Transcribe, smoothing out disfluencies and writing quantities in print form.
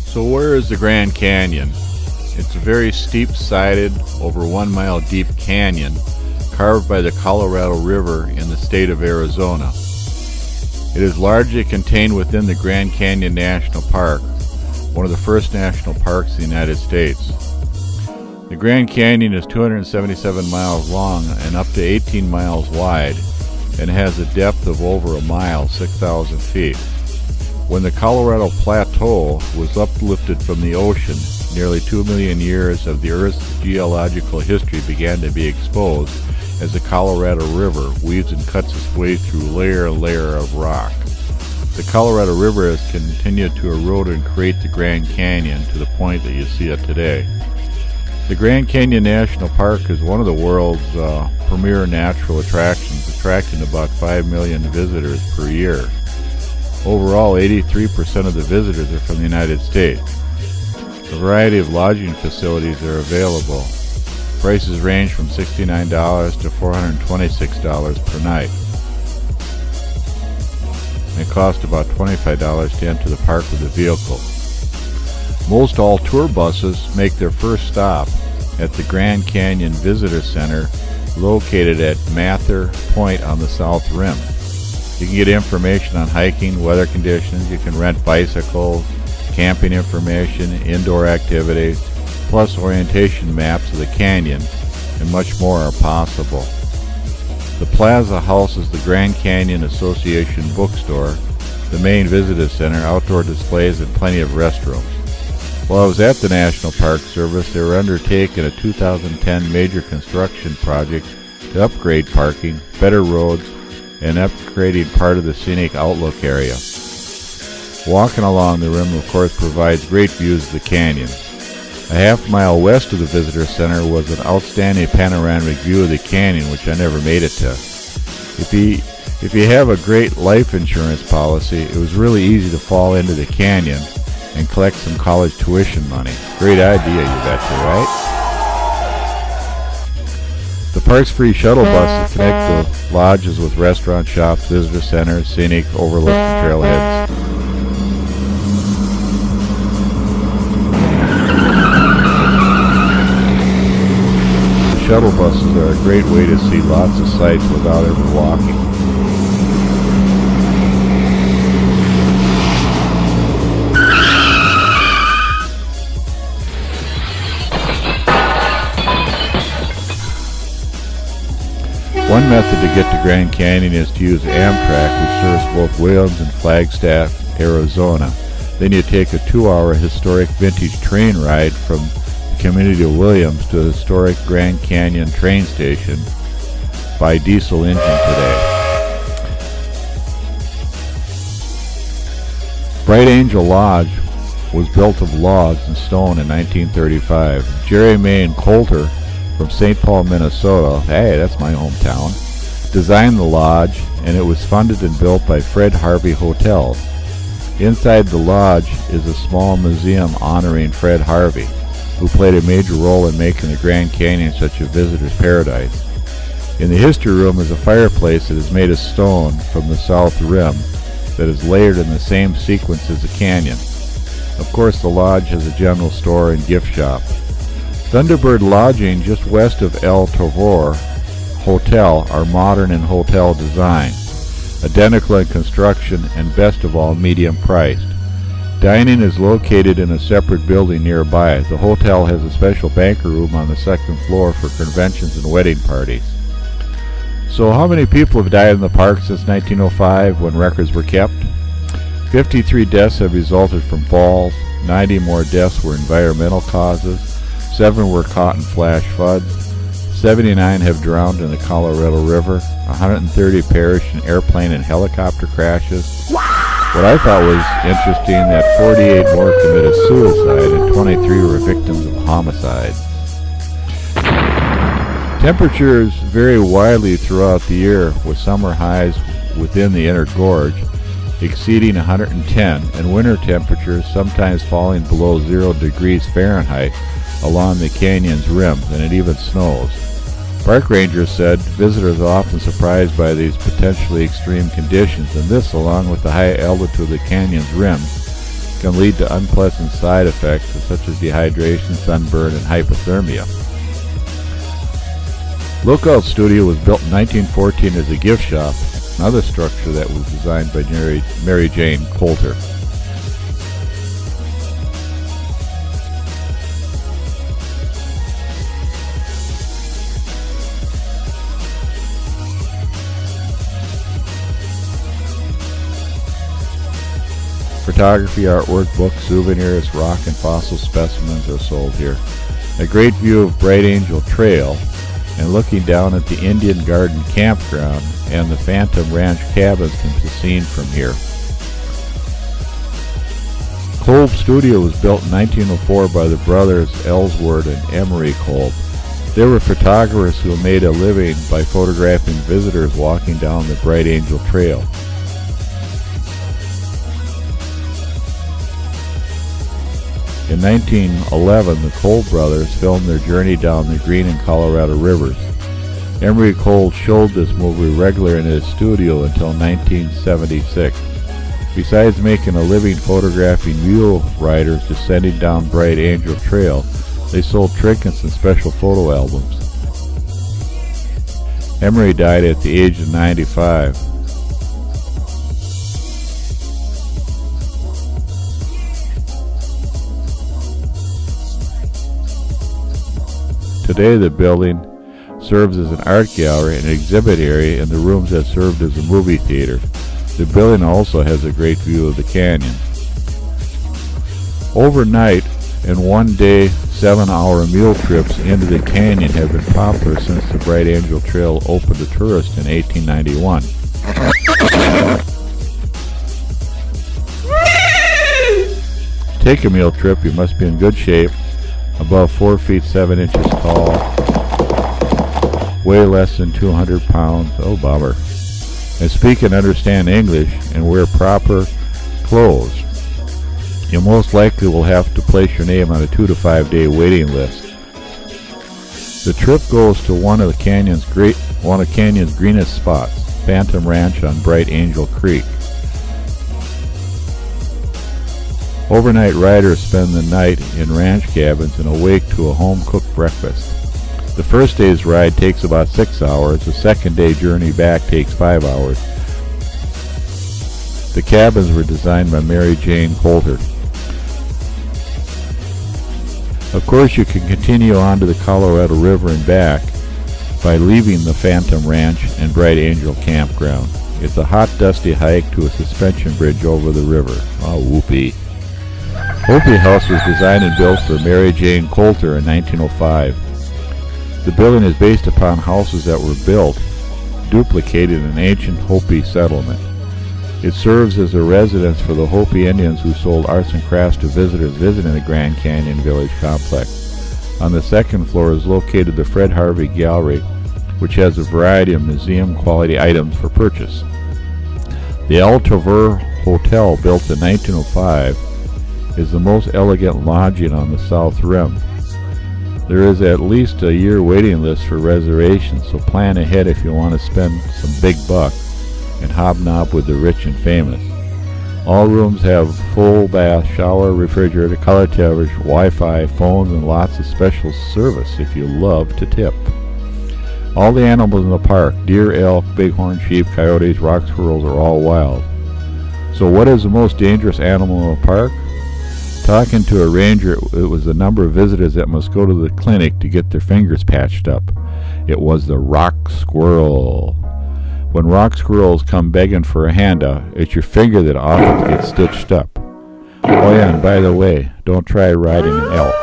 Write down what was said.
So where is the Grand Canyon? It's a very steep-sided, over 1 mile deep canyon carved by the Colorado River in the state of Arizona. It is largely contained within the Grand Canyon National Park, one of the first national parks in the United States. The Grand Canyon is 277 miles long and up to 18 miles wide, and has a depth of over a mile, 6,000 feet. When the Colorado Plateau was uplifted from the ocean, nearly 2 million years of the Earth's geological history began to be exposed as the Colorado River weaves and cuts its way through layer and layer of rock. The Colorado River has continued to erode and create the Grand Canyon to the point that you see it today. The Grand Canyon National Park is one of the world's premier natural attractions, attracting about 5 million visitors per year. Overall, 83% of the visitors are from the United States. A variety of lodging facilities are available. Prices range from $69 to $426 per night. It costs about $25 to enter the park with a vehicle. Most all tour buses make their first stop at the Grand Canyon Visitor Center, located at Mather Point on the South Rim. You can get information on hiking, weather conditions, you can rent bicycles, camping information, indoor activities, plus orientation maps of the canyon, and much more are possible. The plaza houses the Grand Canyon Association bookstore, the main visitor center, outdoor displays, and plenty of restrooms. While I was at the National Park Service, they were undertaking a 2010 major construction project to upgrade parking, better roads, and upgrading part of the scenic outlook area. Walking along the rim, of course, provides great views of the canyon. A half-mile west of the visitor center was an outstanding panoramic view of the canyon, which I never made it to. If you have a great life insurance policy, it was really easy to fall into the canyon and collect some college tuition money. Great idea, you betcha, right? The park's free shuttle buses connect the lodges with restaurant shops, visitor centers, scenic overlooks, and trailheads. The shuttle buses are a great way to see lots of sights without ever walking. One method to get to Grand Canyon is to use Amtrak, which serves both Williams and Flagstaff, Arizona. Then you take a 2-hour historic vintage train ride from the community of Williams to the historic Grand Canyon train station by diesel engine today. Bright Angel Lodge was built of logs and stone in 1935. Jerry May and Coulter from St. Paul, Minnesota, hey, that's my hometown, designed the lodge, and it was funded and built by Fred Harvey Hotels. Inside the lodge is a small museum honoring Fred Harvey, who played a major role in making the Grand Canyon such a visitor's paradise. In the history room is a fireplace that is made of stone from the south rim that is layered in the same sequence as the canyon. Of course, the lodge has a general store and gift shop. Thunderbird Lodging, just west of El Tovar Hotel, are modern in hotel design, identical in construction, and best of all, medium priced. Dining is located in a separate building nearby. The hotel has a special banquet room on the second floor for conventions and wedding parties. So how many people have died in the park since 1905, when records were kept? 53 deaths have resulted from falls, 90 more deaths were environmental causes, 7 were caught in flash floods, 79 have drowned in the Colorado River, 130 perished in airplane and helicopter crashes. What I thought was interesting, that 48 more committed suicide and 23 were victims of homicide. Temperatures vary widely throughout the year, with summer highs within the inner gorge exceeding 110 and winter temperatures sometimes falling below 0 degrees Fahrenheit along the canyon's rim, and it even snows. Park rangers said visitors are often surprised by these potentially extreme conditions, and this, along with the high altitude of the canyon's rim, can lead to unpleasant side effects such as dehydration, sunburn, and hypothermia. Kolb Studio was built in 1914 as a gift shop, another structure that was designed by Mary Jane Coulter. Photography, artwork, books, souvenirs, rock and fossil specimens are sold here. A great view of Bright Angel Trail and looking down at the Indian Garden Campground and the Phantom Ranch cabins can be seen from here. Kolb Studio was built in 1904 by the brothers Ellsworth and Emery Kolb. They were photographers who made a living by photographing visitors walking down the Bright Angel Trail. In 1911, the Kolb brothers filmed their journey down the Green and Colorado rivers. Emery Kolb showed this movie regularly in his studio until 1976. Besides making a living photographing mule riders descending down Bright Angel Trail, they sold trinkets and special photo albums. Emery died at the age of 95. Today the building serves as an art gallery and exhibit area in the rooms that served as a movie theater. The building also has a great view of the canyon. Overnight and one-day 7-hour mule trips into the canyon have been popular since the Bright Angel Trail opened to tourists in 1891. To take a mule trip, you must be in good shape, above 4 feet 7 inches tall, weigh less than 200 pounds, oh bummer, and speak and understand English and wear proper clothes. You most likely will have to place your name on a 2 to 5 day waiting list. The trip goes to one of Canyon's greenest spots, Phantom Ranch on Bright Angel Creek. Overnight riders spend the night in ranch cabins and awake to a home-cooked breakfast. The first day's ride takes about 6 hours. The second day journey back takes 5 hours. The cabins were designed by Mary Jane Coulter. Of course, you can continue on to the Colorado River and back by leaving the Phantom Ranch and Bright Angel Campground. It's a hot, dusty hike to a suspension bridge over the river. Oh, whoopee. Hopi House was designed and built for Mary Jane Coulter in 1905. The building is based upon houses that were built, duplicated in an ancient Hopi settlement. It serves as a residence for the Hopi Indians who sold arts and crafts to visitors visiting the Grand Canyon Village complex. On the second floor is located the Fred Harvey Gallery, which has a variety of museum-quality items for purchase. The Tovar Hotel, built in 1905, is the most elegant lodging on the South Rim. There is at least a year waiting list for reservations, so plan ahead if you want to spend some big bucks and hobnob with the rich and famous. All rooms have full bath, shower, refrigerator, color television, Wi-Fi, phones, and lots of special service if you love to tip. All the animals in the park, deer, elk, bighorn sheep, coyotes, rock squirrels, are all wild. So what is the most dangerous animal in the park? Talking to a ranger, it was the number of visitors that must go to the clinic to get their fingers patched up. It was the rock squirrel. When rock squirrels come begging for a handout, it's your finger that often gets stitched up. Oh yeah, and by the way, don't try riding an elk.